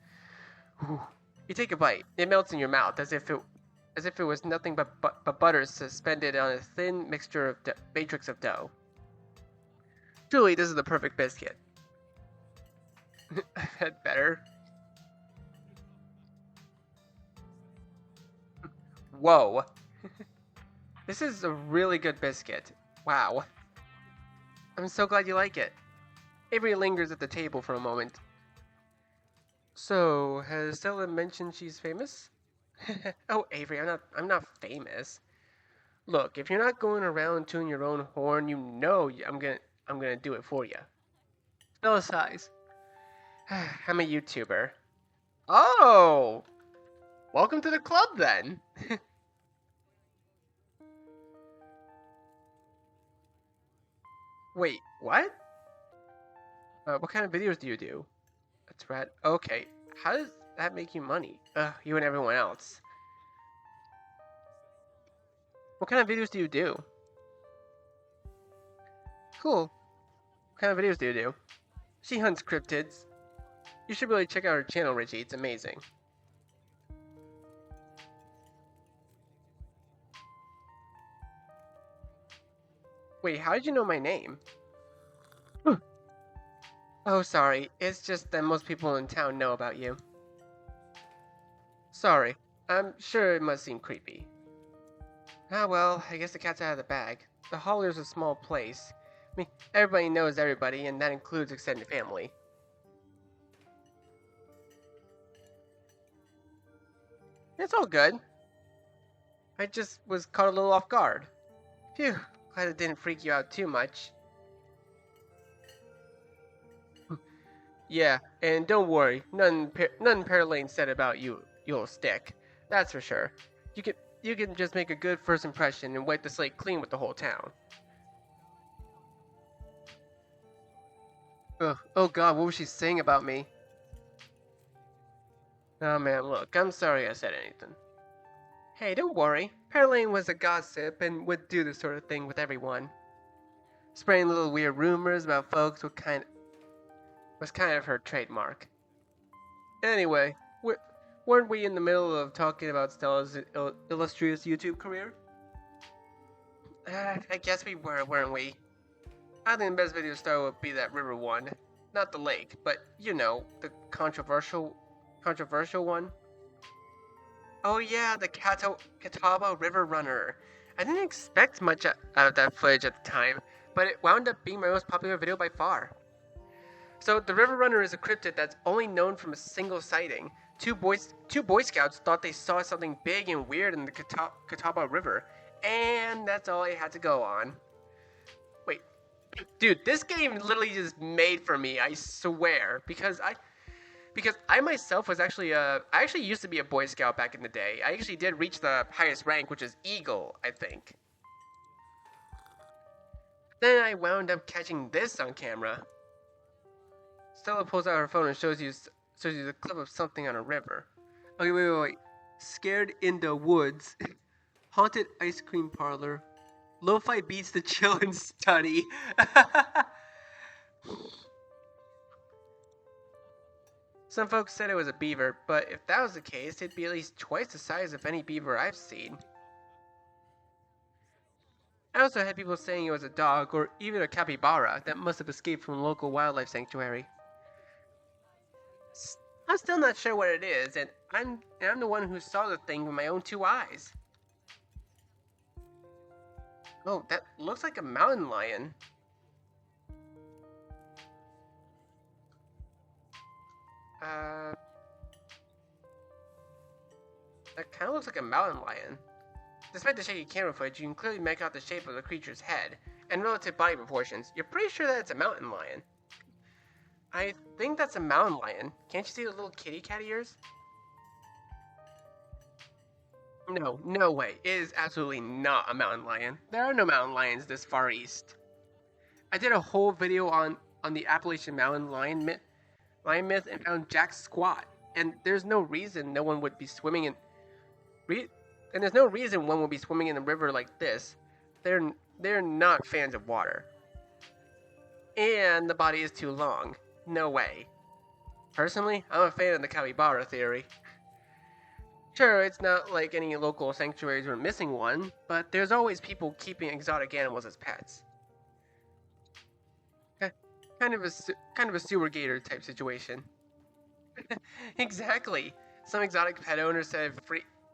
Whew. You take a bite. It melts in your mouth as if it was nothing but butter suspended on a thin mixture of matrix of dough. Truly, this is the perfect biscuit. I've had better. Whoa. This is a really good biscuit. Wow. I'm so glad you like it. Avery lingers at the table for a moment. So, has Stella mentioned she's famous? Oh, Avery, I'm not famous. Look, if you're not going around tooting your own horn, you know I'm gonna do it for you. Stella sighs. I'm a YouTuber. Oh, welcome to the club then. Wait, what? What kind of videos do you do? That's rad. Okay, how does that make you money? You and everyone else. What kind of videos do you do? Cool. What kind of videos do you do? She hunts cryptids. You should really check out her channel, Richie. It's amazing. Wait, how did you know my name? Oh, sorry. It's just that most people in town know about you. Sorry. I'm sure it must seem creepy. Ah, well, I guess the cat's out of the bag. The Hollow's a small place. I mean, everybody knows everybody, and that includes extended family. It's all good. I just was caught a little off guard. Phew, glad it didn't freak you out too much. Yeah, and don't worry, none Pearlane said about you'll stick. That's for sure. You can just make a good first impression and wipe the slate clean with the whole town. Ugh, oh god, what was she saying about me? Oh man, look, I'm sorry I said anything. Hey, don't worry. Pearlane was a gossip and would do this sort of thing with everyone. Spreading little weird rumors about folks was kind of her trademark. Anyway, weren't we in the middle of talking about Stella's illustrious YouTube career? I guess we were, weren't we? I think the best video to start would be that river one. Not the lake, but you know, the controversial one. Oh yeah, the Catawba River Runner. I didn't expect much out of that footage at the time, but it wound up being my most popular video by far. So the River Runner is a cryptid that's only known from a single sighting. Two Boy Scouts thought they saw something big and weird in the Catawba River, and that's all I had to go on. Wait, dude, this game literally just made for me, I swear, because I myself was I actually used to be a Boy Scout back in the day. I actually did reach the highest rank, which is Eagle, I think. Then I wound up catching this on camera. Stella pulls out her phone and shows you the clip of something on a river. Okay, wait. Scared in the woods. Haunted ice cream parlor. Lo-fi beats to chill and study. Some folks said it was a beaver, but if that was the case, it'd be at least twice the size of any beaver I've seen. I also had people saying it was a dog or even a capybara that must have escaped from a local wildlife sanctuary. I'm still not sure what it is, and I'm the one who saw the thing with my own two eyes. Oh, that looks like a mountain lion. That kind of looks like a mountain lion. Despite the shaky camera footage, you can clearly make out the shape of the creature's head and relative body proportions. You're pretty sure that it's a mountain lion. I think that's a mountain lion. Can't you see the little kitty cat ears? No, no way. It is absolutely not a mountain lion. There are no mountain lions this far east. I did a whole video on the Appalachian mountain lion myth and found Jack's squat. And there's no reason no one would be swimming in re, and there's no reason one would be swimming in a river like this. They're they're not fans of water. And the body is too long. No way. Personally, I'm a fan of the capybara theory. Sure, it's not like any local sanctuaries are missing one, but there's always people keeping exotic animals as pets. Kind of a sewer gator type situation. Exactly. Some exotic pet owners set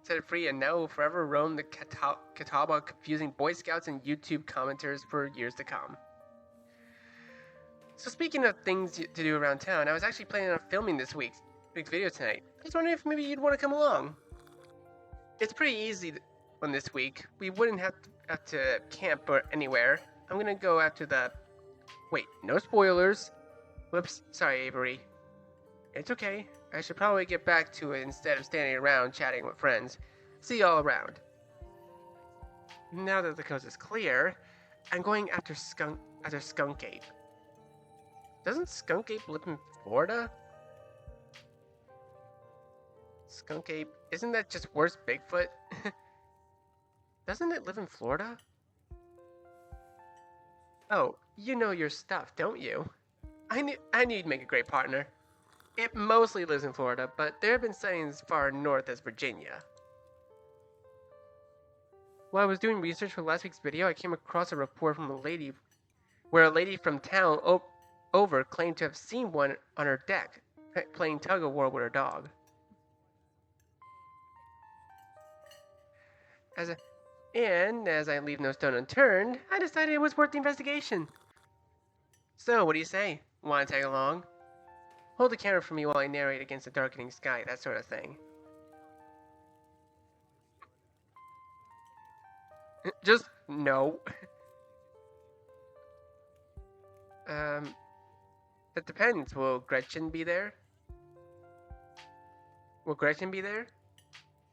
it free and now will forever roam the Catawba, confusing Boy Scouts and YouTube commenters for years to come. So speaking of things to do around town, I was actually planning on filming this week's video tonight. I was wondering if maybe you'd want to come along. It's pretty easy on this week. We wouldn't have to camp or anywhere. I'm gonna go after the... Wait, no spoilers. Whoops, sorry Avery. It's okay. I should probably get back to it instead of standing around chatting with friends. See y'all around. Now that the coast is clear, I'm going after Skunk Ape. Doesn't Skunk Ape live in Florida? Skunk Ape, isn't that just worse Bigfoot? Doesn't it live in Florida? Oh, you know your stuff, don't you? I knew you'd make a great partner. It mostly lives in Florida, but there have been sightings as far north as Virginia. While I was doing research for last week's video, I came across a report from a lady from town over claimed to have seen one on her deck, playing tug of war with her dog. As I leave no stone unturned, I decided it was worth the investigation. So, what do you say? Want to tag along? Hold the camera for me while I narrate against the darkening sky, that sort of thing. Just no. That depends. Will Gretchen be there? Will Gretchen be there?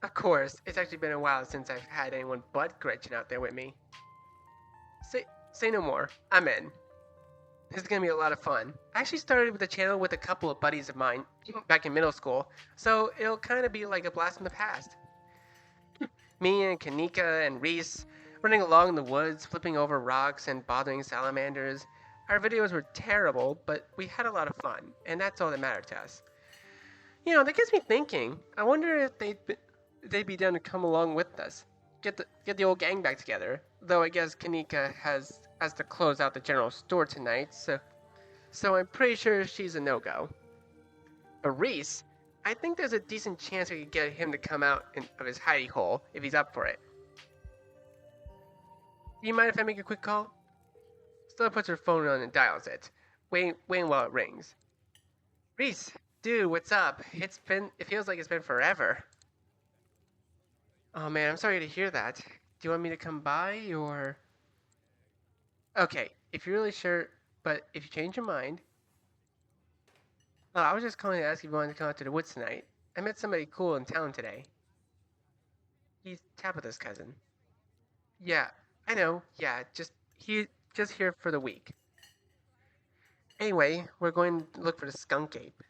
Of course. It's actually been a while since I've had anyone but Gretchen out there with me. Say no more. I'm in. This is gonna be a lot of fun. I actually started with the channel with a couple of buddies of mine back in middle school, so it'll kind of be like a blast from the past. Me and Kanika and Reese running along in the woods, flipping over rocks and bothering salamanders. Our videos were terrible, but we had a lot of fun, and that's all that mattered to us. You know, that gets me thinking. I wonder if they'd be down to come along with us. Get the old gang back together. Though I guess Kanika has to close out the general store tonight, so I'm pretty sure she's a no-go. But Reese, I think there's a decent chance we could get him to come out of his hidey hole if he's up for it. Do you mind if I make a quick call? Stella puts her phone on and dials it, waiting while it rings. Reese, dude, what's up? It feels like it's been forever. Oh man, I'm sorry to hear that. Do you want me to come by, or... Okay, if you're really sure, but if you change your mind... Well, I was just calling to ask if you wanted to come out to the woods tonight. I met somebody cool in town today. He's Tabitha's cousin. Yeah, I know, yeah, he's just here for the week. Anyway, we're going to look for the skunk ape.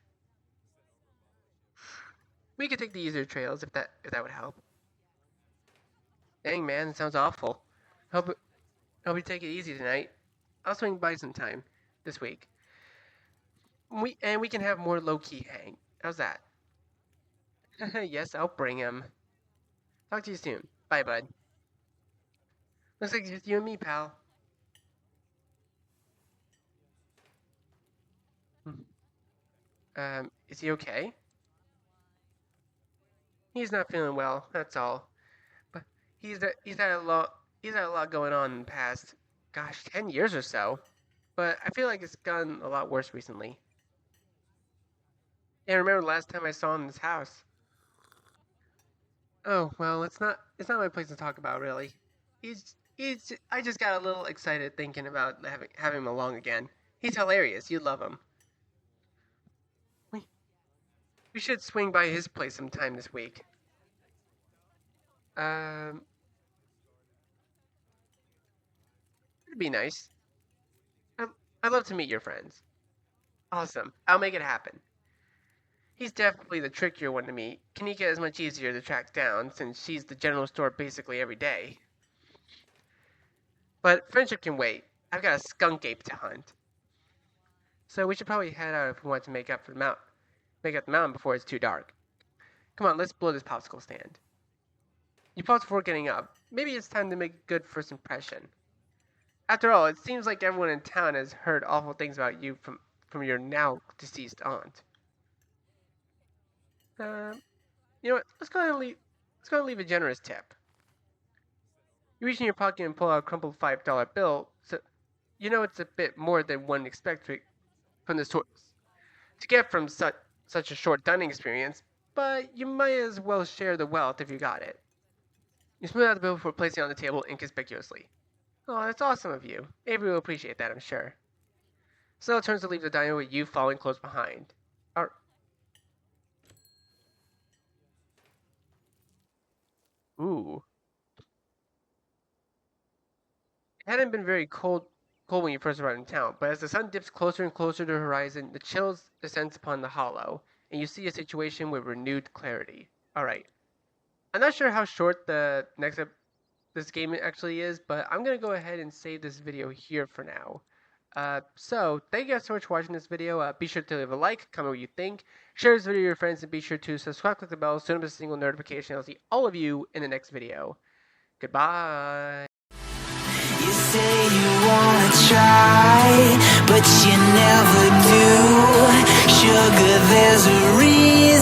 We could take the easier trails if that would help. Dang man, it sounds awful. Hope you take it easy tonight. I'll swing by sometime this week. We can have more low-key hang. How's that? Yes, I'll bring him. Talk to you soon. Bye, bud. Looks like it's just you and me, pal. Is he okay? He's not feeling well, that's all. But he's had a lot going on in the past, gosh, 10 years or so. But I feel like it's gotten a lot worse recently. Yeah, I remember the last time I saw him in this house. Oh, well, it's not my place to talk about, really. I just got a little excited thinking about having him along again. He's hilarious. You'd love him. We should swing by his place sometime this week. Um, it'd be nice. I, I'd love to meet your friends. Awesome. I'll make it happen. He's definitely the trickier one to meet. Kanika is much easier to track down since she's the general store basically every day. But friendship can wait. I've got a skunk ape to hunt. So we should probably head out if we want to make up the mountain before it's too dark. Come on, let's blow this popsicle stand. You paused before getting up. Maybe it's time to make a good first impression. After all, it seems like everyone in town has heard awful things about you from your now deceased aunt. Um, you know what? Let's go and leave a generous tip. You reach in your pocket and pull out a crumpled $5 bill, so you know it's a bit more than one expects from the source to get from such a short dining experience, but you might as well share the wealth if you got it. You smooth out the bill before placing it on the table inconspicuously. Oh, that's awesome of you. Avery will appreciate that, I'm sure. Stella turns to leave the diner with you following close behind. Ar- Ooh. It hadn't been very cold when you first arrived in town, but as the sun dips closer and closer to the horizon, the chills descends upon the hollow, and you see a situation with renewed clarity. Alright. I'm not sure how short this game actually is, but I'm gonna go ahead and save this video here for now. So thank you guys so much for watching this video. Be sure to leave a like, comment what you think, share this video with your friends, and be sure to subscribe, click the bell, so you don't miss a single notification. I'll see all of you in the next video. Goodbye. You say you wanna try, but you never do. Sugar, there's a reason.